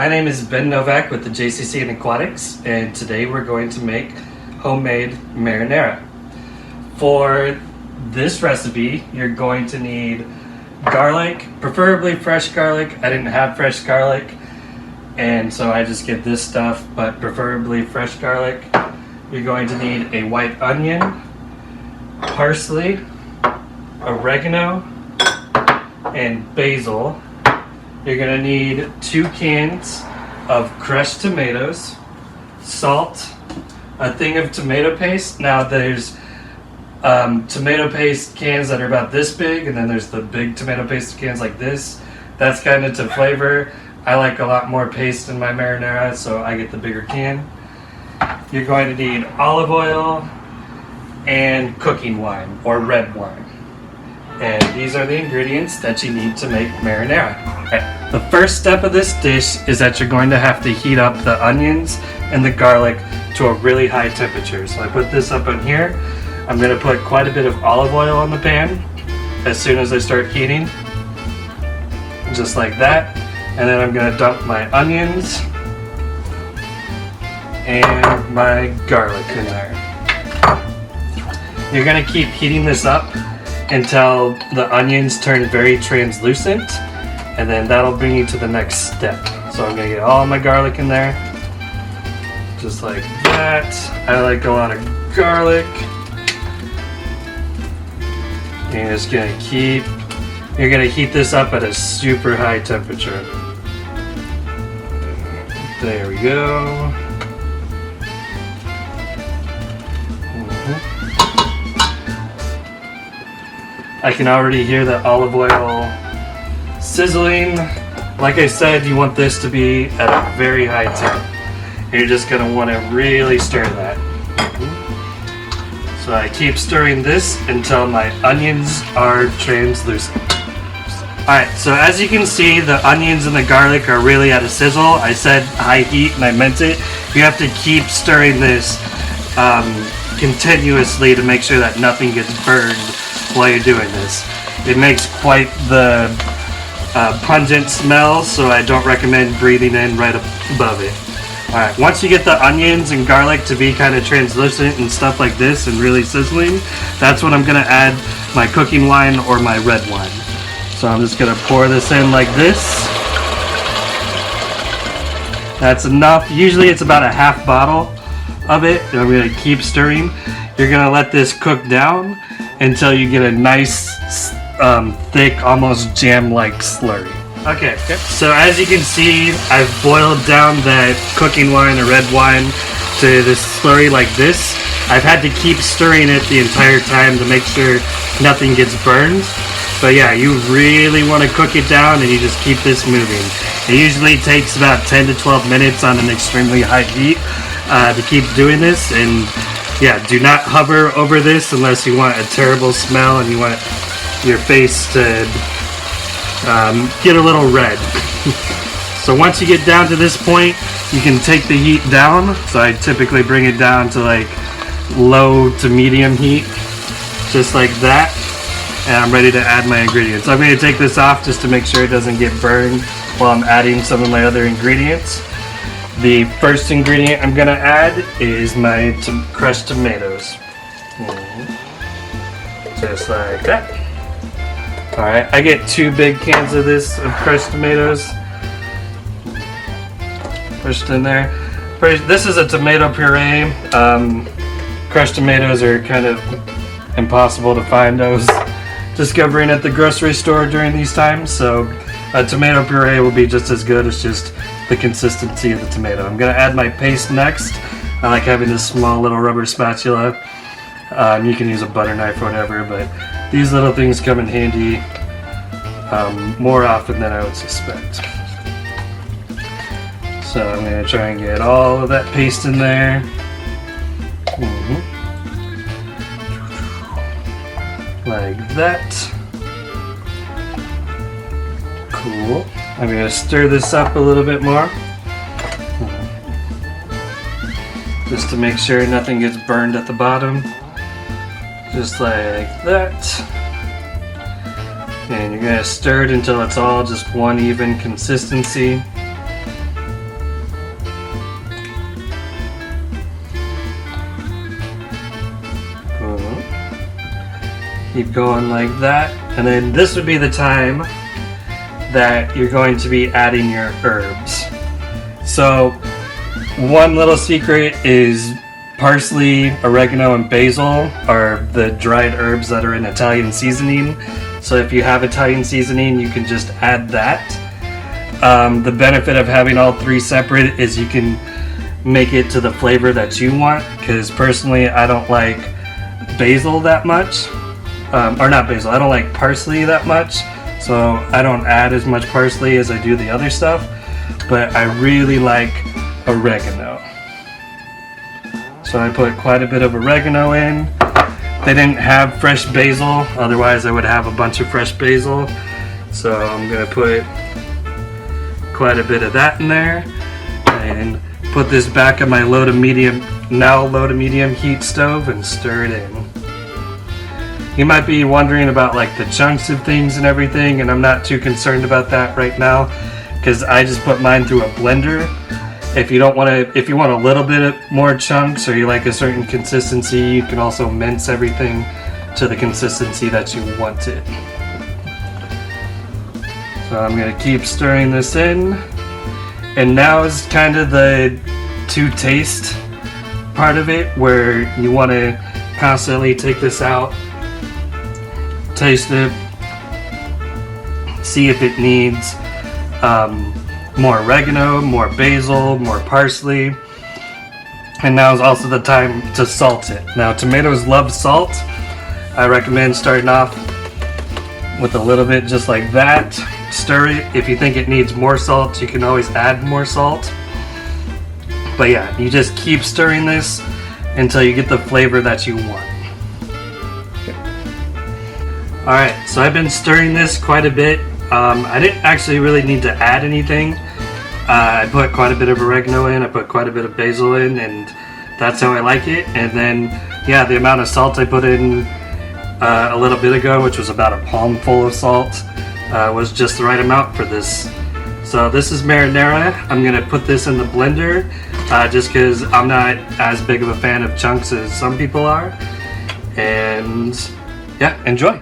My name is Ben Novak with the JCC and Aquatics, and today we're going to make homemade marinara. For this recipe, you're going to need garlic, preferably fresh garlic. I didn't have fresh garlic, and so I just get this stuff, but preferably fresh garlic. You're going to need a white onion, parsley, oregano, and basil. You're going to need 2 cans of crushed tomatoes, salt, a thing of tomato paste. Now there's tomato paste cans that are about this big, and then there's the big tomato paste cans like this. That's kind of to flavor. I like a lot more paste in my marinara, so I get the bigger can. You're going to need olive oil and cooking wine or red wine. And these are the ingredients that you need to make marinara. Okay. The first step of this dish is that you're going to have to heat up the onions and the garlic to a really high temperature. So I put this up on here. I'm going to put quite a bit of olive oil on the pan as soon as I start heating. Just like that. And then I'm going to dump my onions and my garlic in there. You're going to keep heating this up until the onions turn very translucent, and then that'll bring you to the next step. So I'm going to get all my garlic in there, just like that. I like a lot of garlic. You're just going to you're going to heat this up at a super high temperature. There we go. I can already hear the olive oil sizzling. Like I said, you want this to be at a very high temp. You're just going to want to really stir that. So I keep stirring this until my onions are translucent. Alright, so as you can see, the onions and the garlic are really at a sizzle. I said high heat and I meant it. You have to keep stirring this continuously to make sure that nothing gets burned while you're doing this. It makes quite the pungent smell, so I don't recommend breathing in right above it. Alright, once you get the onions and garlic to be kind of translucent and stuff like this and really sizzling, that's when I'm going to add my cooking wine or my red wine. So I'm just going to pour this in like this. That's enough. Usually it's about a half bottle of it, and I'm going to keep stirring. You're going to let this cook down until you get a nice, thick, almost jam-like slurry. Okay, so as you can see, I've boiled down that cooking wine or red wine to this slurry like this. I've had to keep stirring it the entire time to make sure nothing gets burned. But yeah, you really want to cook it down, and you just keep this moving. It usually takes about 10 to 12 minutes on an extremely high heat to keep doing this, and yeah, do not hover over this unless you want a terrible smell and you want your face to get a little red. So once you get down to this point, you can take the heat down. So I typically bring it down to like low to medium heat, just like that. And I'm ready to add my ingredients. I'm going to take this off just to make sure it doesn't get burned while I'm adding some of my other ingredients. The first ingredient I'm going to add is my crushed tomatoes. Just like that. Alright, I get 2 big cans of this of crushed tomatoes. Pushed in there. This is a tomato puree. Crushed tomatoes are kind of impossible to find. I was discovering at the grocery store during these times, so a tomato puree will be just as good. It's just the consistency of the tomato. I'm going to add my paste next. I like having this small little rubber spatula. You can use a butter knife or whatever, but these little things come in handy more often than I would suspect. So I'm going to try and get all of that paste in there. Like that. Cool. I'm going to stir this up a little bit more, just to make sure nothing gets burned at the bottom. Just like that. And you're going to stir it until it's all just one even consistency. Keep going like that. And then this would be the time that you're going to be adding your herbs. So one little secret is parsley, oregano, and basil are the dried herbs that are in Italian seasoning. So if you have Italian seasoning, you can just add that. The benefit of having all three separate is you can make it to the flavor that you want, because personally I don't like basil that much. Or not basil, I don't like parsley that much, so I don't add as much parsley as I do the other stuff, but I really like oregano. So I put quite a bit of oregano in. They didn't have fresh basil, otherwise I would have a bunch of fresh basil. So I'm going to put quite a bit of that in there, and put this back on my low to medium heat stove and stir it in. You might be wondering about like the chunks of things and everything, and I'm not too concerned about that right now because I just put mine through a blender. If you want a little bit more chunks, or you like a certain consistency, you can also mince everything to the consistency that you want it. So I'm going to keep stirring this in, and now is kind of the to taste part of it, where you want to constantly take this out, taste it, see if it needs more oregano, more basil, more parsley. And now is also the time to salt it. Now tomatoes love salt. I recommend starting off with a little bit just like that. Stir it. If you think it needs more salt, you can always add more salt. But yeah, you just keep stirring this until you get the flavor that you want. Alright, so I've been stirring this quite a bit. I didn't actually really need to add anything. I put quite a bit of oregano in, I put quite a bit of basil in, and that's how I like it. And then, yeah, the amount of salt I put in a little bit ago, which was about a palmful of salt, was just the right amount for this. So this is marinara. I'm going to put this in the blender just because I'm not as big of a fan of chunks as some people are. And yeah, enjoy.